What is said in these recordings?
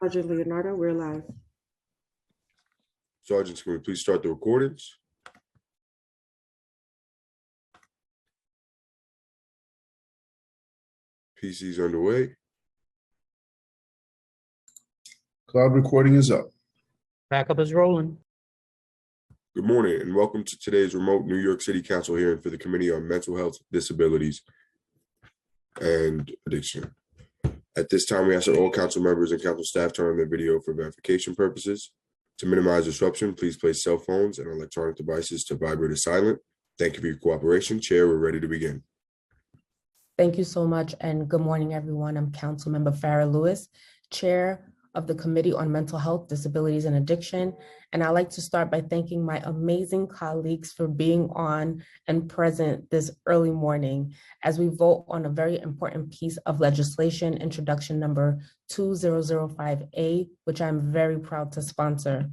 Sergeant Leonardo, we're live. Sergeants, can we please start the recordings? PC's underway. Cloud recording is up. Backup is rolling. Good morning and welcome to today's remote New York City Council hearing for the Committee on Mental Health, Disabilities, and Addiction. At this time, we ask that all council members and council staff turn on their video for verification purposes. To minimize disruption, please place cell phones and electronic devices to vibrate or silent. Thank you for your cooperation. Chair, we're ready to begin. Thank you so much, and good morning, everyone. I'm Councilmember Farah Lewis, Chair of the Committee on Mental Health, Disabilities, and Addiction. And I'd like to start by thanking my amazing colleagues for being on and present this early morning as we vote on a very important piece of legislation, introduction number 2005A, which I'm very proud to sponsor.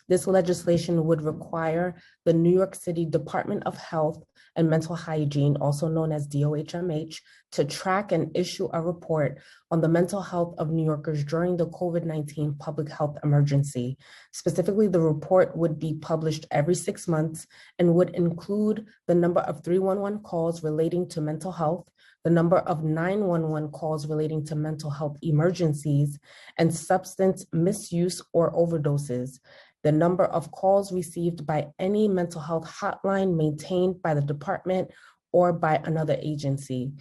This legislation would require the New York City Department of Health and Mental Hygiene, also known as DOHMH, to track and issue a report on the mental health of New Yorkers during the COVID-19 public health emergency. Specifically, the report would be published every 6 months and would include the number of 311 calls relating to mental health, the number of 911 calls relating to mental health emergencies, and substance misuse or overdoses, the number of calls received by any mental health hotline maintained by the department or by another agency,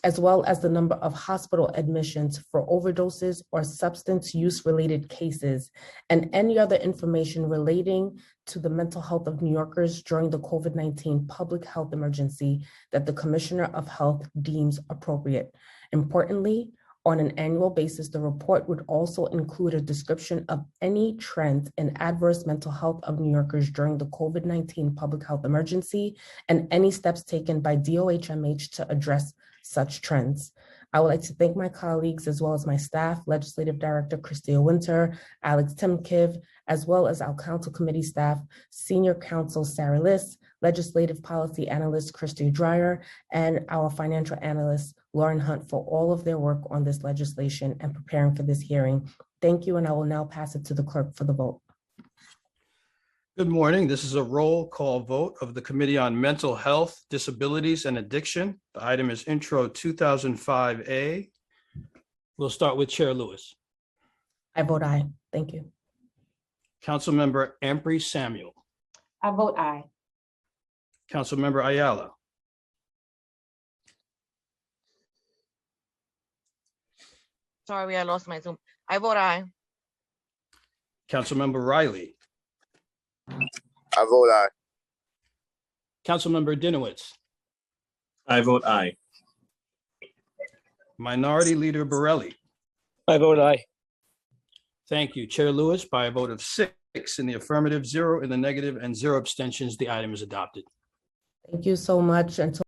as well as the number of hospital admissions for overdoses or substance use related cases, and any other information relating to the mental health of New Yorkers during the COVID-19 public health emergency that the Commissioner of Health deems appropriate. Importantly, on an annual basis, the report would also include a description of any trends in adverse mental health of New Yorkers during the COVID-19 public health emergency and any steps taken by DOHMH to address such trends. I would like to thank my colleagues as well as my staff, Legislative Director Christia Winter, Alex Timkiv, as well as our Council Committee staff, Senior Counsel Sarah Liss, Legislative Policy Analyst Christy Dreyer, and our Financial Analyst Lauren Hunt for all of their work on this legislation and preparing for this hearing. Thank you, and I will now pass it to the clerk for the vote. Good morning. This is a roll call vote of the Committee on Mental Health, Disabilities, and Addiction. The item is Intro 2005A. We'll start with Chair Lewis. I vote aye. Thank you. Councilmember Ampry Samuel. I vote aye. Councilmember Ayala. Sorry, I lost my Zoom. I vote aye. Councilmember Riley. I vote aye. Councilmember Dinowitz. I vote aye. Minority Leader Borelli. I vote aye. Thank you. Chair Lewis, by a vote of 6 in the affirmative, 0 in the negative, and 0 abstentions, the item is adopted. Thank you so much. Until